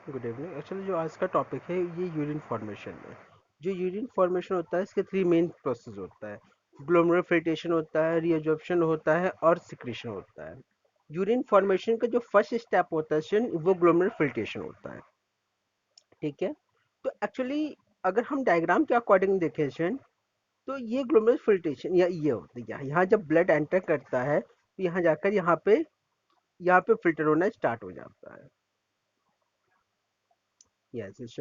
Good evening. Actually जो आज का टॉपिक है ये यूरिन फॉर्मेशन है। जो यूरिन फॉर्मेशन होता है इसके थ्री मेन प्रोसेस होता है। ग्लोमेरुलर फिल्ट्रेशन होता है, रीअब्जॉर्प्शन होता है और सिक्रीशन होता है। यूरिन फॉर्मेशन का जो फर्स्ट स्टेप होता है वो ग्लोमेरुलर फिल्ट्रेशन होता है। ठीक है। तो एक्चुअली अगर हम डायग्राम के अकॉर्डिंग देखें तो ये ग्लोमेरुलर फिल्ट्रेशन या ये होता है, यहाँ जब ब्लड एंटर करता है तो यहाँ जाकर यहाँ पे फिल्टर होना स्टार्ट हो जाता है। यस।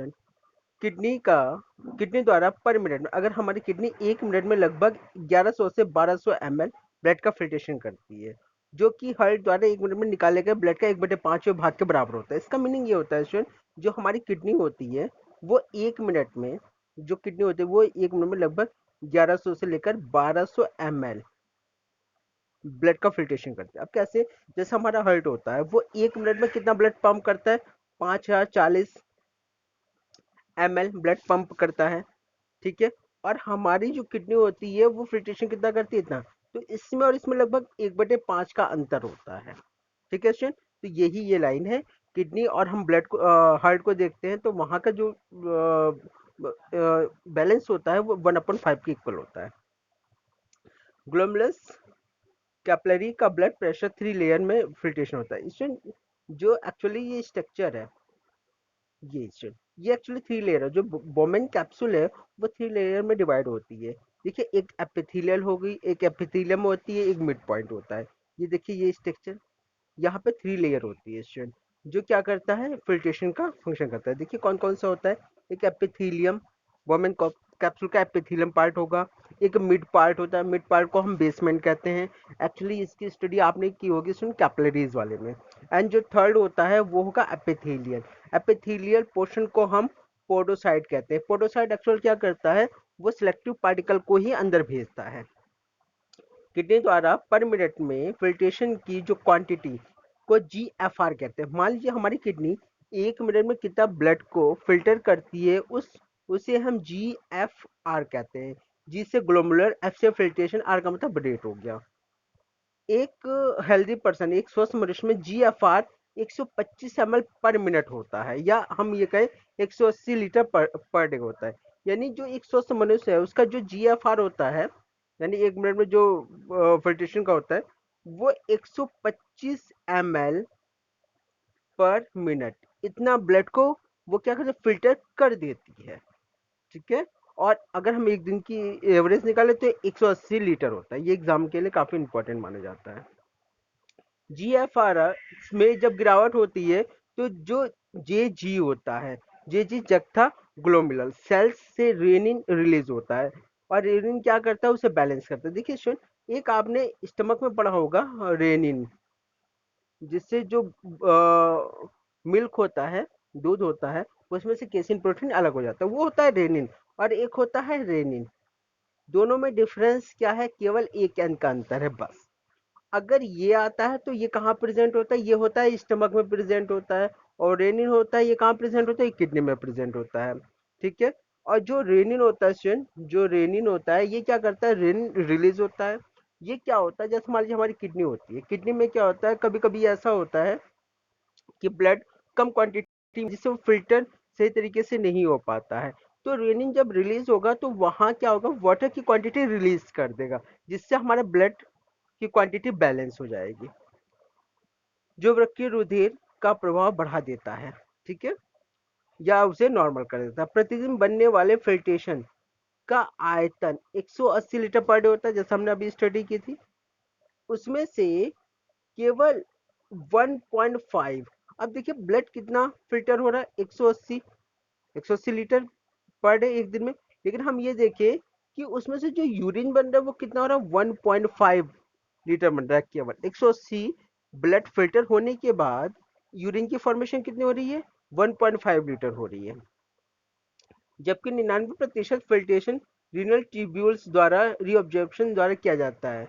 किडनी का किडनी द्वारा पर मिनट में, अगर हमारी किडनी 1 मिनट में लगभग 1100 से 1200 ml ब्लड का फिल्ट्रेशन करती है, जो कि हार्ट द्वारा 1 मिनट में निकाले गए ब्लड का 1/5वें भाग के बराबर होता है। इसका मीनिंग ये होता है स्टूडेंट, जो हमारी किडनी होती है वो 1 मिनट में, जो किडनी होती है वो 1 मिनट में लगभग 1100 से लेकर 1200 ml ब्लड का फिल्ट्रेशन करते हैं। अब कैसे, जैसे हमारा हार्ट होता है वो 1 मिनट में कितना ब्लड पंप करता है, 5040 ml ब्लड पंप करता है। ठीक है। और हमारी जो किडनी होती है वो फिल्ट्रेशन कितना करती है, इतना। तो इसमें और इसमें लगभग 1/5 का अंतर होता है। ठीक है स्टूडेंट। तो यही ये लाइन है। किडनी और हम ब्लड को, हार्ट को देखते हैं तो वहां का जो बैलेंस होता है वो 1/5 के इक्वल होता है। ग्लोमेरुलस कैपिलरी का ब्लड प्रेशर 3 लेयर में फिल्ट्रेशन होता है। स्टूडेंट, जो एक्चुअली ये स्ट्रक्चर है, ये एक्चुअली 3 लेयर है। जो बोमेन कैप्सूल है वो 3 लेयर में डिवाइड होती है। देखिए, एक एपिथेलियल हो गई, एक एपिथेलियम होती है, एक मिड पॉइंट होता है। ये देखिए ये स्ट्रक्चर, यहाँ पे 3 लेयर होती है स्टूडेंट, जो क्या करता है, फिल्ट्रेशन का फंक्शन करता है। देखिए कौन कौन सा होता है। एक एपिथेलियम, वोमेन कैप्सूल का एपिथेलियम पार्ट होगा। एक मिड पार्ट होता है, मिड पार्ट को हम बेसमेंट कहते हैं। एक्चुअली इसकी स्टडी आपने की होगी सुन कैपिलरीज वाले में। एंड जो थर्ड होता है वो होगा एपिथेलियल। एपिथेलियल पोर्शन को हम पोडोसाइट कहते हैं। पोडोसाइट एक्चुअल क्या करता है, वो सिलेक्टिव पार्टिकल को ही अंदर भेजता है। किडनी द्वारा पर मिनट में फिल्ट्रेशन की जो क्वांटिटी को GFR कहते हैं। मान लीजिए हमारी किडनी 1 मिनट में कितना ब्लड को फिल्टर करती है, उसे हम GFR कहते हैं। जी से ग्लोमुलर, F से फिल्ट्रेशन, R का मतलब रेट हो गया। एक हेल्दी पर्सन, एक स्वस्थ मनुष्य में GFR 125 ml पर मिनट होता है, या हम ये कहें 180 लीटर पर डे होता है। यानी जो एक स्वस्थ मनुष्य है उसका जो GFR होता है, यानी 1 मिनट में जो फिल्ट्रेशन का होता है, वो 125 ml पर मिनट, इतना ब्लड को वो क्या करते फिल्टर कर देती है। ठीक है। और अगर हम एक दिन की एवरेज निकाले तो 180 लीटर होता है। ये एग्जाम के लिए काफी इंपॉर्टेंट माना जाता है। GFR में जब गिरावट होती है तो जो JG होता है, JG जगथा ग्लोमेरुलर सेल्स से रेनिन रिलीज होता है। और रेनिन क्या करता है, उसे बैलेंस करता है। देखिए सुन, एक आपने स्टमक में पढ़ा होगा रेनिन, जिससे जो मिल्क होता है, दूध होता है, उसमें से केसिन प्रोटीन अलग हो जाता है, वो होता है रेनिन। और एक होता है रेनिन। दोनों में डिफरेंस क्या है, केवल एक अंक का अंतर है बस। अगर ये आता है तो ये कहाँ प्रेजेंट होता है, ये होता है स्टमक में प्रेजेंट होता है। और रेनिन होता है, ये कहाँ प्रेजेंट होता है, ये किडनी में प्रेजेंट होता है। ठीक है। और जो रेनिन होता है स्टूडेंट, जो रेनिन होता है ये क्या करता है, रेनिन रिलीज होता है। ये क्या होता है, जैसे मान लीजिए हमारी किडनी होती है, किडनी में क्या होता है, कभी कभी ऐसा होता है कि ब्लड कम क्वांटिटी जिससे वो फिल्टर सही तरीके से नहीं हो पाता है। तो रेनिन जब रिलीज होगा तो वहां क्या होगा, वाटर की क्वांटिटी रिलीज कर देगा, जिससे हमारा ब्लड की क्वांटिटी बैलेंस हो जाएगी, जो वृक्कीय रुधिर का प्रभाव बढ़ा देता है। ठीक है। या उसे नॉर्मल कर देता है। प्रतिदिन बनने वाले फिल्ट्रेशन का आयतन 180 लीटर पर डे होता है, जैसे हमने अभी स्टडी की थी। उसमें से केवल 1.5, अब देखिए ब्लड कितना फिल्टर हो रहा है, 180 लीटर पर डे एक दिन में। लेकिन हम ये देखें कि उसमें से जो यूरिन बन रहा है वो कितना हो रहा है, 1.5 लीटर बन रहा है। केवल 180 ब्लड फिल्टर होने के बाद यूरिन की फॉर्मेशन कितनी हो रही है, 1.5 लीटर हो रही है। जबकि 99% फिल्ट्रेशन रीनल ट्यूब्यूल्स द्वारा रीअब्जॉर्प्शन द्वारा किया जाता है।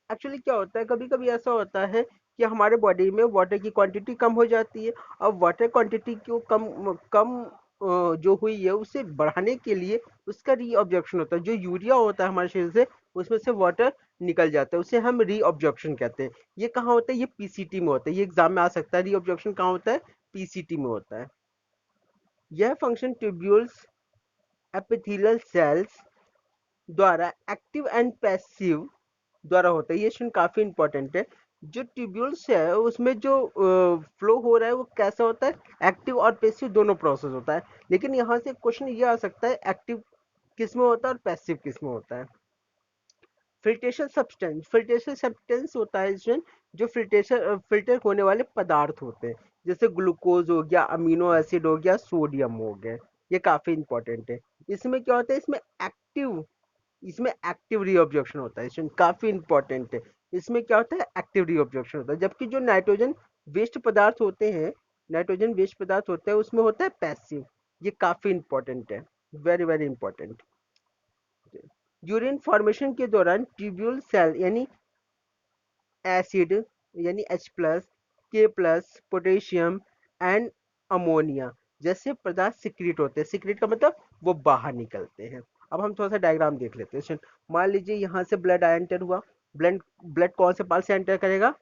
एक्चुअली क्या होता है, कभी कभी ऐसा होता है कि हमारे बॉडी में वाटर की क्वांटिटी कम हो जाती है। अब वाटर क्वांटिटी को कम कम जो हुई है उसे बढ़ाने के लिए उसका रीअब्जॉर्प्शन होता है। जो यूरिया होता है हमारे शरीर से, उसमें से वाटर निकल जाता है, उसे हम रीअब्जॉर्प्शन कहते हैं। ये कहाँ होता है, ये PCT में होता है। ये एग्जाम में आ सकता है, रीअब्जॉर्प्शन कहाँ होता है, PCT में होता है। यह फंक्शन ट्यूब्यूल्स एपिथेलियल सेल्स द्वारा एक्टिव एंड पैसिव द्वारा होता है। ये क्वेश्चन काफी इंपॉर्टेंट है। जो ट्यूब्यूल्स है उसमें जो फ्लो हो रहा है वो कैसा होता है, एक्टिव और पैसिव दोनों प्रोसेस होता है। लेकिन यहाँ से क्वेश्चन ये आ सकता है एक्टिव किस में होता है और पैसिव किस में होता है। फिल्ट्रेशन सब्सटेंस होता है इसमें जो फिल्टर होने वाले पदार्थ होते हैं, जैसे ग्लूकोज हो गया, अमीनो एसिड हो गया, सोडियम हो गया। ये काफी इंपॉर्टेंट है। इसमें क्या होता है, इसमें एक्टिव रीऑब्जॉर्प्शन होता है। इसमें काफी इंपॉर्टेंट है। इसमें क्या होता है, एक्टिव रीऑब्जॉर्प्शन होता है। जबकि जो नाइट्रोजन वेस्ट पदार्थ होते हैं उसमें होता है पैसिव। ये काफी इंपॉर्टेंट है, very very important. Urine formation के दौरान ट्यूब्यूल सेल यानी एसिड यानी H+, K+, potassium and ammonia जैसे पदार्थ सिक्रीट होते हैं। सिक्रीट का मतलब वो बाहर निकलते हैं। अब हम थोड़ा सा डायग्राम देख लेते हैं। मान लीजिए यहाँ से ब्लड एंटर हुआ। ब्लड ब्लड कौन से पार्ट से एंटर करेगा,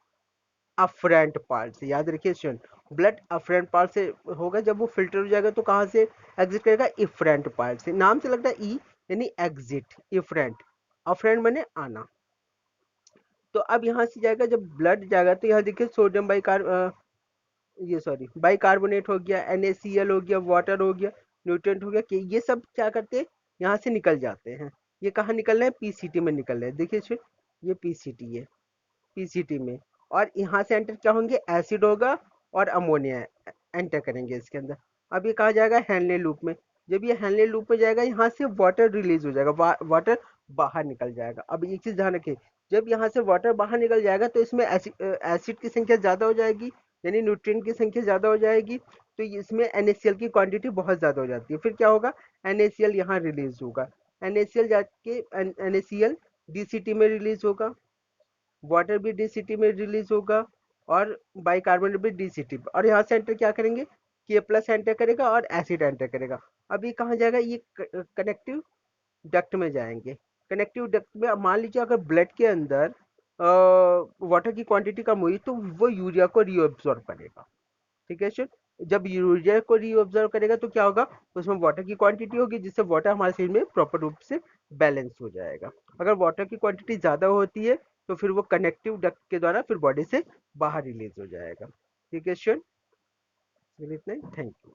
अफरेंट पार्ट से। याद रखिए स्टूडेंट, ब्लड अफरेंट पार्ट से होगा। जब वो फिल्टर हो जाएगा तो कहाँ से एग्जिट करेगा, इफरेंट पार्ट से। नाम से लगता है ई यानी एग्जिट, इफरेंट। अफरेंट माने आना। तो अब यहाँ से जाएगा, जब ब्लड जाएगा तो यहाँ देखिए सोडियम बाइकार्बोनेट हो गया, NaCl हो गया, वाटर हो गया, न्यूट्रिएंट हो गया, कि ये सब क्या करते हैं, यहाँ से निकल जाते हैं। ये कहाँ निकल रहे हैं, पीसीटी में निकल रहे हैं। देखिए ये पीसीटी है, पीसीटी में। और यहाँ से एंटर क्या होंगे, एसिड होगा और अमोनिया एंटर करेंगे इसके अंदर। अब ये कहा जाएगा हैनले लूप में। जब ये हैनले लूप में जाएगा, यहाँ से वाटर रिलीज हो जाएगा, वाटर बाहर निकल जाएगा। अब एक चीज ध्यान रखिए, जब यहाँ से वाटर बाहर निकल जाएगा तो इसमें एसिड की संख्या ज्यादा हो जाएगी, यानी न्यूट्रिएंट की संख्या ज्यादा हो जाएगी। तो इसमें NaCl की क्वांटिटी बहुत ज्यादा हो जाती है। फिर क्या होगा, NaCl यहाँ रिलीज होगा। NaCl जाके NaCl डीसीटी में रिलीज होगा, वाटर भी डीसीटी में रिलीज होगा, और बाइकार्बोनेट भी डीसीटी। और यहाँ से एंटर क्या करेंगे, K+ एंटर करेगा और एसिड एंटर करेगा। अब ये कहाँ जाएगा, ये कनेक्टिव डक्ट में जाएंगे। कनेक्टिव डक्ट में अब मान लीजिए अगर ब्लड के अंदर वाटर की क्वांटिटी कम हुई तो वो यूरिया को रीअब्सॉर्ब करेगा। ठीक है सर, जब यूरिया को रीअब्सॉर्ब करेगा तो क्या होगा, उसमें वाटर की क्वांटिटी होगी, जिससे वाटर हमारे शरीर में प्रॉपर रूप से बैलेंस हो जाएगा। अगर वाटर की क्वांटिटी ज्यादा होती है तो फिर वो कनेक्टिव डक्ट के द्वारा फिर बॉडी से बाहर रिलीज हो जाएगा। ठीक है सर, इतना ही, थैंक यू।